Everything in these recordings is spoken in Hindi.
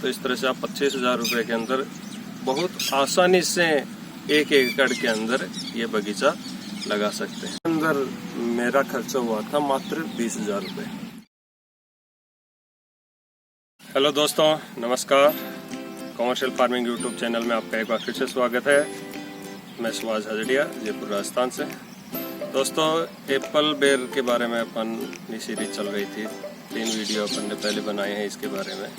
तो इस तरह से आप 25,000 रुपये के अंदर बहुत आसानी से 1 एकड़ के अंदर ये बगीचा लगा सकते हैं। अंदर मेरा खर्चा हुआ था मात्र 20,000 रुपये। हेलो दोस्तों, नमस्कार। कमर्शियल फार्मिंग यूट्यूब चैनल में आपका एक बार फिर से स्वागत है। मैं सुभाष हजड़िया, जयपुर राजस्थान से। दोस्तों, एप्पल बेर के बारे में अपन सीरीज चल रही थी, 3 वीडियो अपन ने पहले बनाए हैं इसके बारे में।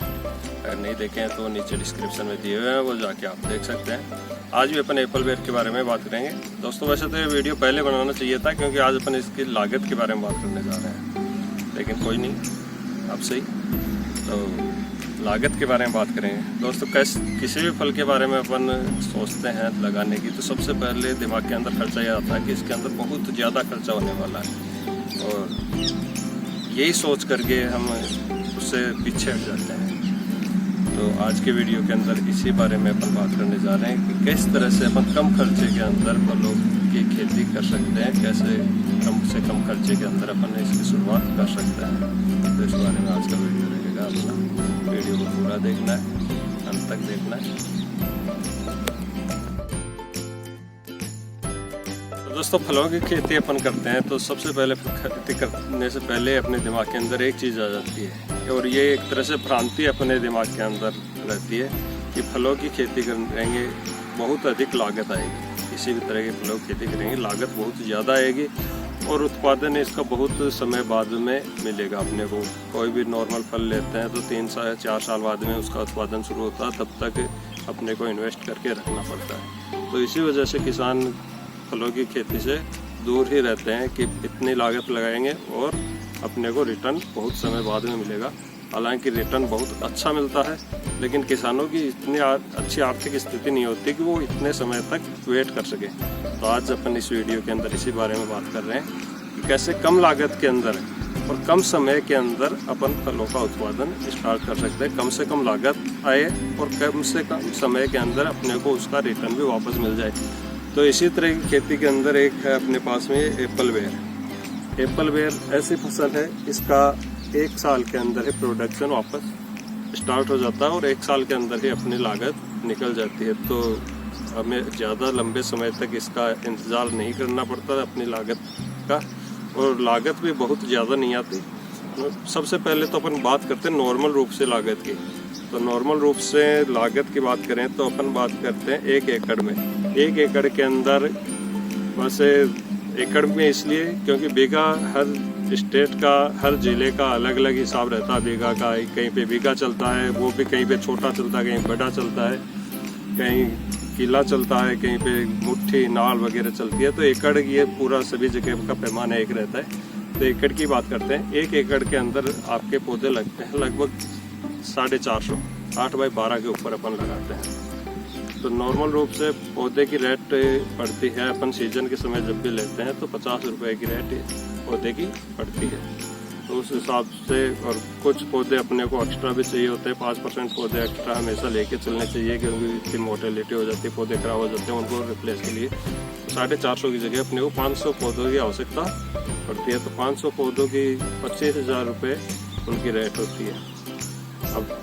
अगर नहीं देखे हैं तो नीचे डिस्क्रिप्शन में दिए हुए हैं, वो जाके आप देख सकते हैं। आज भी अपन एप्पल बेर के बारे में बात करेंगे। दोस्तों, वैसे तो ये वीडियो पहले बनाना चाहिए था, क्योंकि आज अपन इसकी लागत के बारे में बात करने जा रहे हैं, लेकिन कोई नहीं, अब सही तो लागत के बारे में बात करेंगे। दोस्तों, किसी भी फल के बारे में अपन सोचते हैं लगाने की, तो सबसे पहले दिमाग के अंदर खर्चा ये आता है कि इसके अंदर बहुत ज़्यादा खर्चा होने वाला है, और यही सोच करके हम उससे पीछे हट जाते हैं। तो आज के वीडियो के अंदर इसी बारे में अपन बात करने जा रहे हैं कि किस तरह से अपन कम खर्चे के अंदर फलों की खेती कर सकते हैं, कैसे कम से कम खर्चे के अंदर अपन इसकी शुरुआत कर सकते हैं। तो इस बारे में आज का वीडियो रहेगा। अपना वीडियो को पूरा देखना है, अंत तक देखना है। तो दोस्तों, फलों की खेती अपन करते हैं तो सबसे पहले खेती करने से पहले अपने दिमाग के अंदर एक चीज़ आ जाती है, और ये एक तरह से भ्रांति अपने दिमाग के अंदर रहती है कि फलों की खेती करेंगे बहुत अधिक लागत आएगी। किसी भी तरह की फलों की खेती करेंगे लागत बहुत ज़्यादा आएगी, और उत्पादन इसका बहुत समय बाद में मिलेगा अपने को। कोई भी नॉर्मल फल लेते हैं तो 3 से 4 साल बाद में उसका उत्पादन शुरू होता है, तब तक अपने को इन्वेस्ट करके रखना पड़ता है। तो इसी वजह से किसान फलों की खेती से दूर ही रहते हैं कि इतनी लागत लगाएंगे और अपने को रिटर्न बहुत समय बाद में मिलेगा। हालांकि रिटर्न बहुत अच्छा मिलता है, लेकिन किसानों की इतनी अच्छी आर्थिक स्थिति नहीं होती कि वो इतने समय तक वेट कर सके। तो आज अपन इस वीडियो के अंदर इसी बारे में बात कर रहे हैं कि कैसे कम लागत के अंदर और कम समय के अंदर अपन फलों का उत्पादन स्टार्ट कर सकते हैं। कम से कम लागत आए और कम से कम समय के अंदर अपने को उसका रिटर्न भी वापस मिल जाए। तो इसी तरह की खेती के अंदर एक है अपने पास में एप्पल बेर। एप्पल बेर ऐसी फसल है, इसका 1 साल के अंदर ही प्रोडक्शन वापस स्टार्ट हो जाता है और 1 साल के अंदर ही अपनी लागत निकल जाती है। तो हमें ज़्यादा लंबे समय तक इसका इंतज़ार नहीं करना पड़ता अपनी लागत का, और लागत भी बहुत ज़्यादा नहीं आती। सबसे पहले तो अपन बात करते हैं नॉर्मल रूप से लागत की। तो नॉर्मल रूप से लागत की बात करें तो अपन बात करते हैं 1 एकड़ में। 1 एकड़ के अंदर वैसे एकड़ में इसलिए क्योंकि बीघा हर स्टेट का, हर ज़िले का अलग अलग हिसाब रहता है बीघा का। कहीं पे बीघा चलता है, वो भी कहीं पे छोटा चलता है, कहीं बड़ा चलता है, कहीं किला चलता है, कहीं पे मुट्ठी, नाल वगैरह चलती है। तो एकड़ ये पूरा सभी जगह का पैमाना एक रहता है। तो एकड़ की बात करते हैं। 1 एकड़ के अंदर आपके पौधे लगते हैं लगभग 450, 8 बाई 12 के ऊपर अपन लगाते हैं। तो नॉर्मल रूप से पौधे की रेट पड़ती है, अपन सीजन के समय जब भी लेते हैं तो 50 रुपये की रेट पौधे की पड़ती है। तो उस हिसाब से, और कुछ पौधे अपने को एक्स्ट्रा भी चाहिए होते हैं। 5% पौधे एक्स्ट्रा हमेशा लेके चलने चाहिए, क्योंकि इतनी मोर्टेलिटी हो जाती है, पौधे खराब हो जाते हैं, उनको रिप्लेस के लिए 450 की जगह अपने को 500 पौधों की आवश्यकता पड़ती है। तो 500 पौधों की 25,000 रुपये उनकी रेट होती है। अब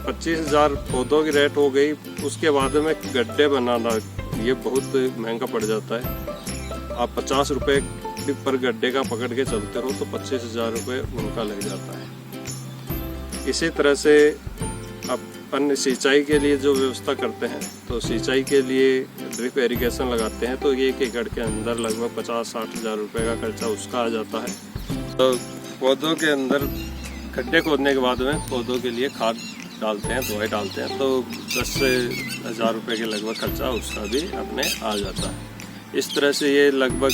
25,000 पौधों की रेट हो गई, उसके बाद में गड्ढे बनाना ये बहुत महंगा पड़ जाता है। आप 50 रुपये पर गड्ढे का पकड़ के चलते हो तो 25,000 रुपये उनका लग जाता है। इसी तरह से अपन सिंचाई के लिए जो व्यवस्था करते हैं, तो सिंचाई के लिए ड्रिप इरिगेशन लगाते हैं, तो 1 एकड़ के अंदर लगभग 50-60 हज़ार रुपये का खर्चा उसका आ जाता है। तो पौधों के अंदर गड्ढे खोदने के बाद में पौधों के लिए खाद डालते हैं, दवाई डालते हैं, तो 10,000 रुपये के लगभग खर्चा उसका भी अपने आ जाता है। इस तरह से ये लगभग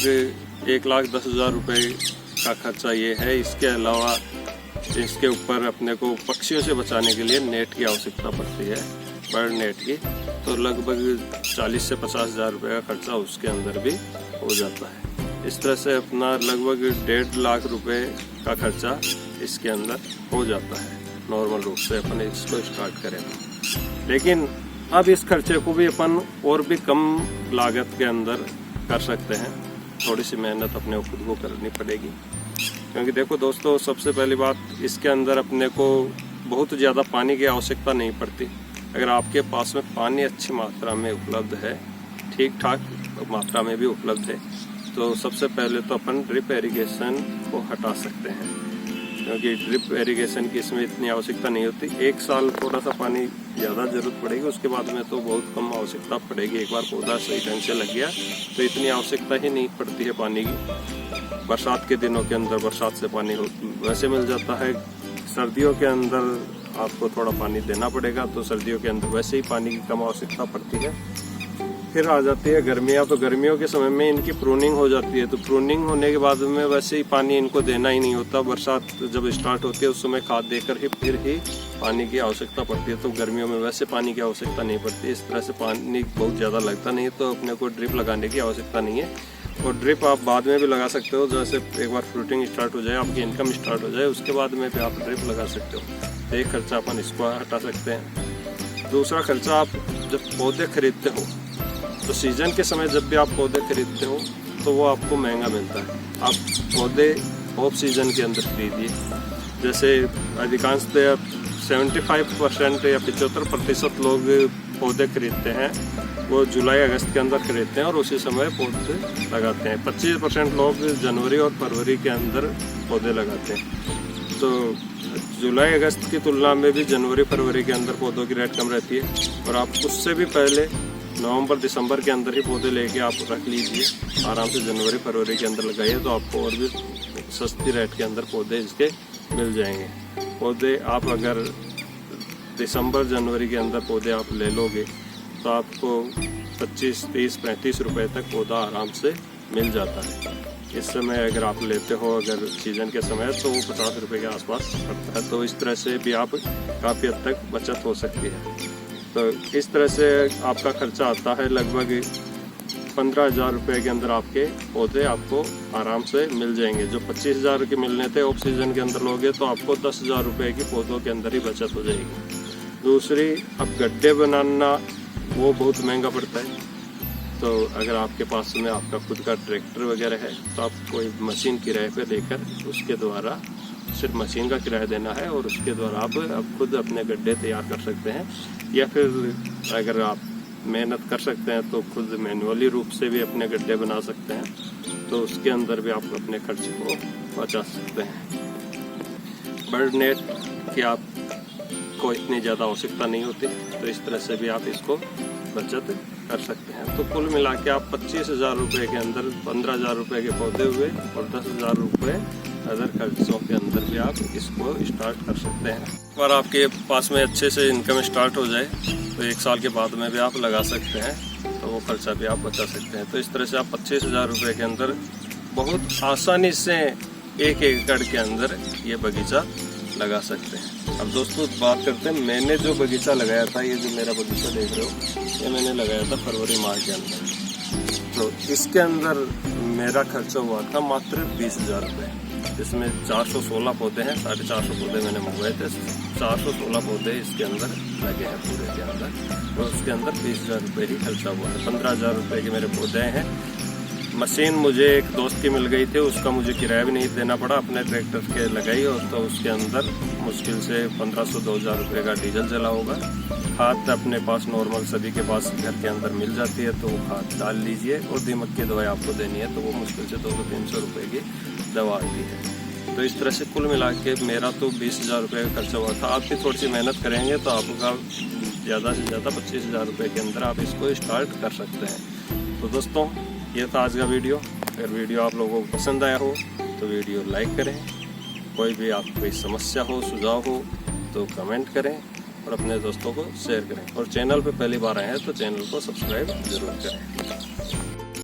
1,10,000 रुपये का खर्चा ये है। इसके अलावा इसके ऊपर अपने को पक्षियों से बचाने के लिए नेट की आवश्यकता पड़ती है, बर्ड नेट की। तो लगभग 40 से 50,000 रुपये का खर्चा उसके अंदर भी हो जाता है। इस तरह से अपना लगभग 1.5 लाख रुपये का खर्चा इसके अंदर हो जाता है नॉर्मल रूप से अपन इसको स्टार्ट करें। लेकिन अब इस खर्चे को भी अपन और भी कम लागत के अंदर कर सकते हैं। थोड़ी सी मेहनत अपने खुद को करनी पड़ेगी, क्योंकि देखो दोस्तों, सबसे पहली बात, इसके अंदर अपने को बहुत ज़्यादा पानी की आवश्यकता नहीं पड़ती। अगर आपके पास में पानी अच्छी मात्रा में उपलब्ध है, ठीक ठाक मात्रा में भी उपलब्ध है, तो सबसे पहले तो अपन ड्रिप इरिगेशन को हटा सकते हैं, क्योंकि ड्रिप इरिगेशन की इसमें इतनी आवश्यकता नहीं होती। एक साल थोड़ा सा पानी ज़्यादा ज़रूरत पड़ेगी, उसके बाद में तो बहुत कम आवश्यकता पड़ेगी। एक बार पौधा सही ढंग से लग गया तो इतनी आवश्यकता ही नहीं पड़ती है पानी की। बरसात के दिनों के अंदर बरसात से पानी वैसे मिल जाता है। सर्दियों के अंदर आपको थोड़ा पानी देना पड़ेगा, तो सर्दियों के अंदर वैसे ही पानी की कम आवश्यकता पड़ती है। फिर आ जाती है गर्मियाँ, तो गर्मियों के समय में इनकी प्रूनिंग हो जाती है, तो प्रूनिंग होने के बाद में वैसे ही पानी इनको देना ही नहीं होता। बरसात जब स्टार्ट होती है उस समय खाद देकर ही फिर ही पानी की आवश्यकता पड़ती है, तो गर्मियों में वैसे पानी की आवश्यकता नहीं पड़ती। इस तरह से पानी बहुत ज़्यादा लगता नहीं है, तो अपने को ड्रिप लगाने की आवश्यकता नहीं है। और ड्रिप आप बाद में भी लगा सकते हो, जैसे एक बार फ्रूटिंग स्टार्ट हो जाए, आपकी इनकम स्टार्ट हो जाए, उसके बाद में भी आप ड्रिप लगा सकते हो। तो एक खर्चा अपन इसको हटा सकते हैं। दूसरा खर्चा, आप जब पौधे खरीदते हो तो सीजन के समय जब भी आप पौधे खरीदते हो तो वो आपको महंगा मिलता है। आप पौधे ऑफ सीजन के अंदर खरीदिए। जैसे अधिकांशतः 75% या 75% लोग पौधे खरीदते हैं वो जुलाई अगस्त के अंदर खरीदते हैं और उसी समय पौधे लगाते हैं। 25% लोग जनवरी और फरवरी के अंदर पौधे लगाते हैं। तो जुलाई अगस्त की तुलना में भी जनवरी फरवरी के अंदर पौधों की रेट कम रहती है, और आप उससे भी पहले नवंबर दिसंबर के अंदर ही पौधे लेके आप रख लीजिए। आराम से जनवरी फरवरी के अंदर लगाइए, तो आपको और भी सस्ती रेट के अंदर पौधे इसके मिल जाएंगे। पौधे आप अगर दिसंबर जनवरी के अंदर पौधे आप ले लोगे तो आपको 25, 30, 35 रुपये तक पौधा आराम से मिल जाता है। इस समय अगर आप लेते हो, अगर सीजन के समय, तो वो 50 रुपये के आसपास पड़ता है। तो इस तरह से भी आप काफ़ी हद तक बचत हो सकती है। तो इस तरह से आपका खर्चा आता है लगभग 15,000 रुपये के अंदर आपके पौधे आपको आराम से मिल जाएंगे। जो 25,000 के मिलने थे ऑफ सीजन के अंदर लोगे तो आपको 10,000 रुपये की पौधों के अंदर ही बचत हो जाएगी। दूसरी, अब गड्ढे बनाना वो बहुत महंगा पड़ता है। तो अगर आपके पास में आपका खुद का ट्रैक्टर वगैरह है तो आप कोई मशीन किराए पे लेकर उसके द्वारा, सिर्फ मशीन का किराया देना है और उसके द्वारा आप खुद अपने गड्ढे तैयार कर सकते हैं। या फिर अगर आप मेहनत कर सकते हैं तो खुद मैनुअली रूप से भी अपने गड्ढे बना सकते हैं, तो उसके अंदर भी आप अपने खर्च को बचा सकते हैं। बर्ड नेट की आपको इतनी ज़्यादा आवश्यकता नहीं होती, तो इस तरह से भी आप इसको बचत कर सकते हैं। तो कुल मिला के आप 25,000 रुपये के अंदर 15,000 रुपये के पौधे हुए और 10,000 रुपये अदर खर्चों के अंदर भी आप इसको स्टार्ट कर सकते हैं। एक बार आपके पास में अच्छे से इनकम स्टार्ट हो जाए तो 1 साल के बाद में भी आप लगा सकते हैं, तो वो खर्चा भी आप बचा सकते हैं। तो इस तरह से आप 25,000 रुपये के अंदर बहुत आसानी से 1 एकड़ के अंदर ये बगीचा लगा सकते हैं। अब दोस्तों बात करते हैं, मैंने जो बगीचा लगाया था, ये जो मेरा बगीचा देख रहे हो, ये मैंने लगाया था फरवरी माह के अंदर। तो इसके अंदर मेरा खर्चा हुआ था मात्र 20,000 रुपये। इसमें 416 पौधे हैं, 450 पौधे मैंने मंगवाए थे। 416 पौधे इसके अंदर लगे हैं पूरे के अंदर, और उसके अंदर 20,000 रुपये ही खर्चा हुआ है। 15,000 रुपये के मेरे पौधे हैं। मशीन मुझे एक दोस्त की मिल गई थी, उसका मुझे किराया भी नहीं देना पड़ा, अपने ट्रैक्टर के लगाई, और तो उसके अंदर मुश्किल से 1,500-2,000 रुपये का डीजल चला होगा। खाद अपने पास नॉर्मल सभी के पास घर के अंदर मिल जाती है, तो वो खाद डाल लीजिए। और दीमक की दवाई आपको देनी है तो वो मुश्किल से 200-300 रुपये की दवा आती है। तो इस तरह से कुल मिला के मेरा तो 20,000 रुपये का खर्चा हुआ था। आप भी थोड़ी सी मेहनत करेंगे तो आपका ज़्यादा से ज़्यादा 25,000 रुपये के अंदर आप इसको स्टार्ट कर सकते हैं। तो दोस्तों ये था आज का वीडियो। अगर वीडियो आप लोगों को पसंद आया हो तो वीडियो लाइक करें। कोई भी आपको कोई समस्या हो, सुझाव हो तो कमेंट करें और अपने दोस्तों को शेयर करें। और चैनल पे पहली बार आए हैं तो चैनल को सब्सक्राइब जरूर करें।